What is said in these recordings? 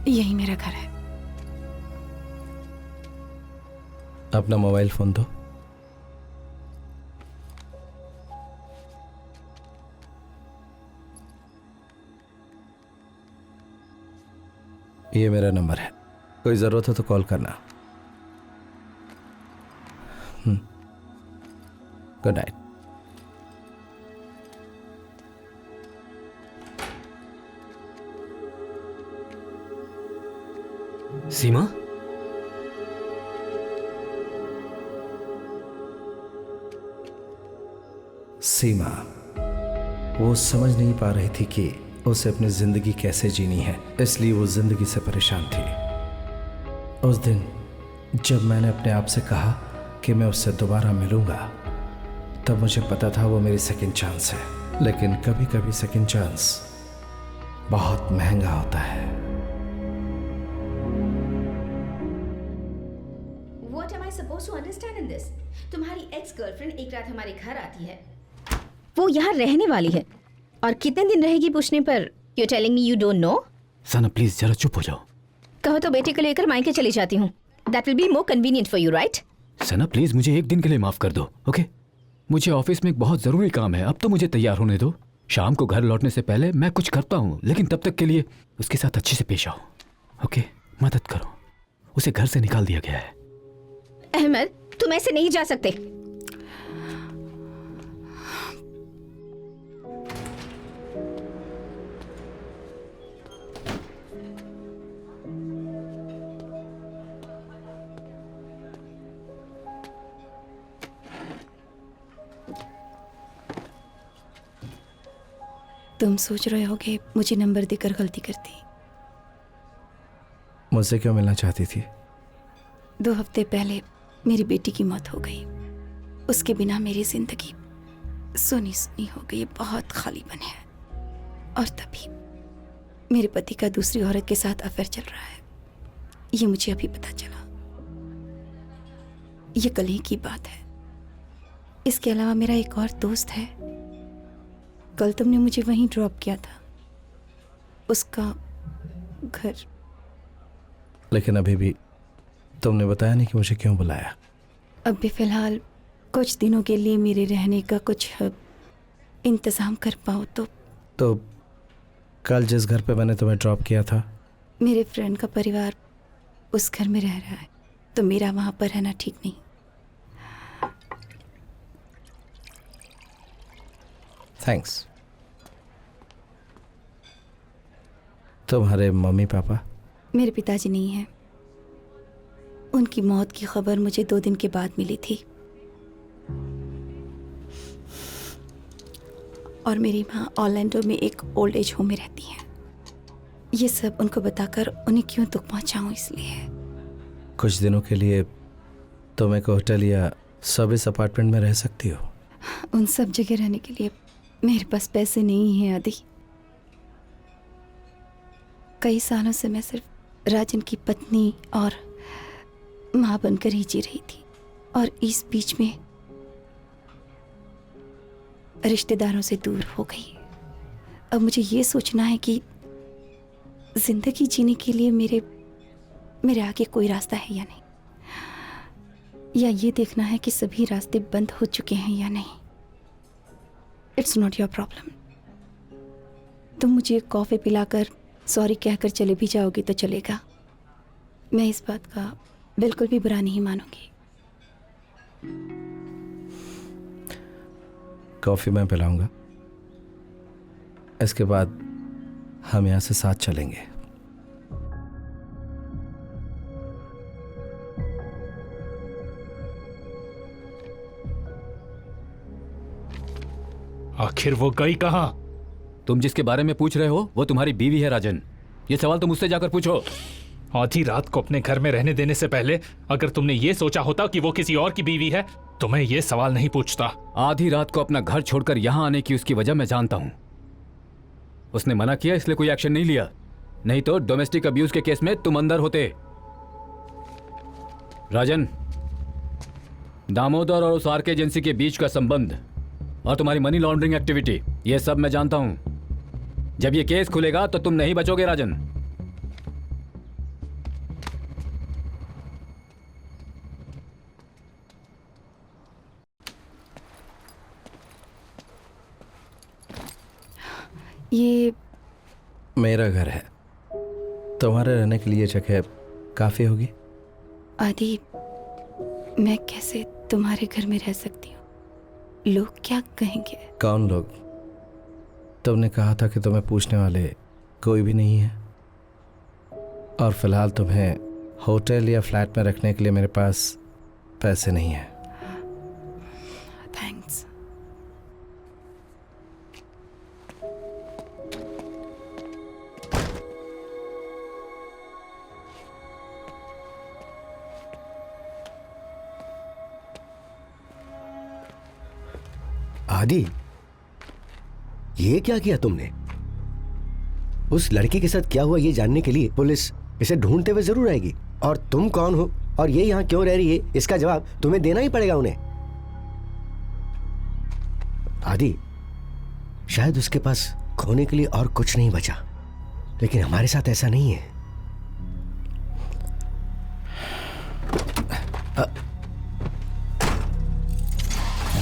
यही मेरा घर है। अपना मोबाइल फोन दो। ये मेरा नंबर है, कोई जरूरत हो तो कॉल करना। Good night. सीमा, सीमा वो समझ नहीं पा रही थी कि उसे अपनी जिंदगी कैसे जीनी है, इसलिए वो जिंदगी से परेशान थी। उस दिन जब मैंने अपने आप से कहा कि मैं उससे दोबारा मिलूंगा, तब मुझे पता था वो मेरी सेकंड चांस है। लेकिन कभी कभी सेकंड चांस बहुत महंगा होता है। What am I supposed to understand in this? तुम्हारी एक्स गर्लफ्रेंड एक रात हमारे घर आती है, वो यहाँ रहने वाली है, और कितने दिन रहेगी पूछने पर you telling me you don't know. Sana please जरा चुप हो जाओ। कहो तो बेटे को लेकर मायके चली जाती हूँ। That will be more convenient for you, right? Sana please मुझे एक दिन के लिए माफ कर दो, ओके? मुझे ऑफिस में एक बहुत जरूरी काम है, अब तो मुझे तैयार होने दो। शाम को घर लौटने से पहले मैं कुछ करता हूँ, लेकिन तब तक के लिए उसके साथ अच्छे से पेश आओ, ओके? मदद करो, उसे घर से निकाल दिया गया है। अहमद, तुम ऐसे नहीं जा सकते। तुम सोच रहे होगे मुझे नंबर देकर गलती कर दी। मुझसे क्यों मिलना चाहती थी? 2 हफ्ते पहले मेरी बेटी की मौत हो गई। उसके बिना मेरी जिंदगी सुनी सुनी हो गई, बहुत खालीपन है। और तभी मेरे पति का दूसरी औरत के साथ अफेयर चल रहा है, ये मुझे अभी पता चला। ये कल ही की बात है। इसके अलावा मेरा एक और दोस्त है, कल तुमने मुझे वहीं ड्रॉप किया था, उसका घर। लेकिन अभी भी तुमने बताया नहीं कि मुझे क्यों बुलाया। अब भी फिलहाल कुछ दिनों के लिए मेरे रहने का कुछ इंतजाम कर पाओ तो कल जिस घर पे मैंने तुम्हें ड्रॉप किया था, मेरे फ्रेंड का परिवार उस घर में रह रहा है, तो मेरा वहां पर रहना ठीक नहीं। थैंक्स। तुम्हारे मम्मी पापा? मेरे पिताजी नहीं हैं। उनकी मौत की खबर मुझे 2 दिन के बाद मिली थी, और मेरी माँ ऑरलैंडो में एक ओल्ड एज होम में रहती हैं। ये सब उनको बताकर उन्हें क्यों दुख पहुंचाऊं, इसलिए। कुछ दिनों के लिए तुम एक होटल या सर्विस अपार्टमेंट में रह सकती हो। उन सब जगह रहने के लिए मेरे पास पैसे नहीं हैं आदि। कई सालों से मैं सिर्फ राजन की पत्नी और माँ बनकर ही जी रही थी, और इस बीच में रिश्तेदारों से दूर हो गई। अब मुझे ये सोचना है कि जिंदगी जीने के लिए मेरे आगे कोई रास्ता है या नहीं, या ये देखना है कि सभी रास्ते बंद हो चुके हैं या नहीं। It's not your problem. तुम मुझे कॉफी पिलाकर सॉरी कहकर चले भी जाओगे तो चलेगा, मैं इस बात का बिल्कुल भी बुरा नहीं मानूंगी। कॉफी मैं पिलाऊंगा, इसके बाद हम यहां से साथ चलेंगे। आखिर वो गई कहां? तुम जिसके बारे में पूछ रहे हो वो तुम्हारी बीवी है राजन। ये सवाल तुम मुझसे जाकर पूछो। आधी रात को अपने घर में रहने देने से पहले अगर तुमने ये सोचा होता कि वो किसी और की बीवी है तो मैं ये सवाल नहीं पूछता। आधी रात को अपना घर छोड़कर यहाँ आने की उसकी वजह मैं जानता हूँ। उसने मना किया इसलिए कोई एक्शन नहीं लिया, नहीं तो डोमेस्टिक अब्यूज के केस में तुम अंदर होते। राजन, दामोदर और उस आरके एजेंसी के बीच का संबंध और तुम्हारी मनी लॉन्ड्रिंग एक्टिविटी, ये सब मैं जानता हूं। जब ये केस खुलेगा तो तुम नहीं बचोगे राजन। ये मेरा घर है, तुम्हारे रहने के लिए जगह काफ़ी होगी। आदि, मैं कैसे तुम्हारे घर में रह सकती हूँ? लोग क्या कहेंगे? कौन लोग? तुमने कहा था कि तुम्हें पूछने वाले कोई भी नहीं है, और फिलहाल तुम्हें होटल या फ्लैट में रखने के लिए मेरे पास पैसे नहीं है। थैंक्स। आदि, ये क्या किया तुमने? उस लड़की के साथ क्या हुआ ये जानने के लिए पुलिस इसे ढूंढते हुए जरूर आएगी, और तुम कौन हो और ये यहाँ क्यों रह रही है इसका जवाब तुम्हें देना ही पड़ेगा उन्हें। आदि, शायद उसके पास खोने के लिए और कुछ नहीं बचा, लेकिन हमारे साथ ऐसा नहीं है।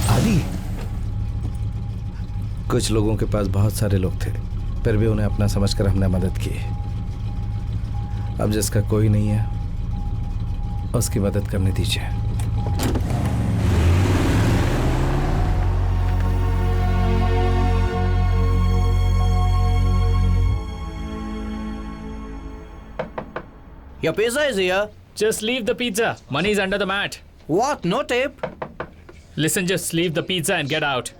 आदि, कुछ लोगों के पास बहुत सारे लोग थे, फिर भी उन्हें अपना समझकर हमने मदद की। अब जिसका कोई नहीं है उसकी मदद करने दीजिए। Your pizza is here. Just leave the pizza. Money's under the mat. What? No tip? Listen, just leave the pizza and get out.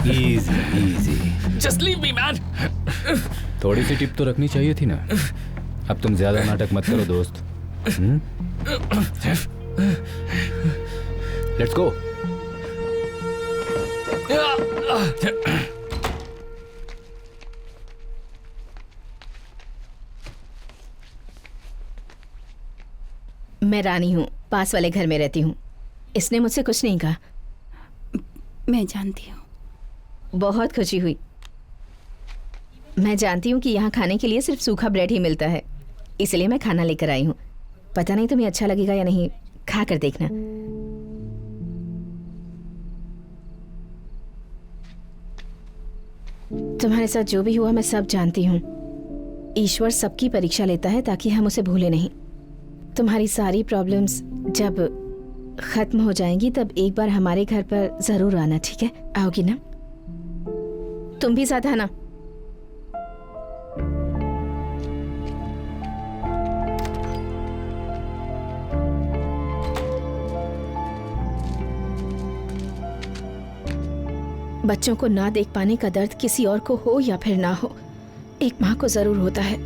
Easy easy. Just leave me, man. थोड़ी सी टिप तो रखनी चाहिए थी ना। अब तुम ज्यादा नाटक मत करो दोस्त। Let's go. मैं रानी हूँ, पास वाले घर में रहती हूँ। इसने मुझसे कुछ नहीं कहा। मैं जानती हूँ। बहुत खुशी हुई। मैं जानती हूँ कि यहाँ खाने के लिए सिर्फ सूखा ब्रेड ही मिलता है, इसलिए मैं खाना लेकर आई हूँ। पता नहीं तुम्हें अच्छा लगेगा या नहीं, खा कर देखना। तुम्हारे साथ जो भी हुआ मैं सब जानती हूँ। ईश्वर सबकी परीक्षा लेता है ताकि हम उसे भूले नहीं। तुम्हारी सारी प्रॉब्लम्स जब खत्म हो जाएंगी तब एक बार हमारे घर पर जरूर आना, ठीक है? आओगी ना? तुम भी साथ आना। बच्चों को ना देख पाने का दर्द किसी और को हो या फिर ना हो, एक माँ को जरूर होता है।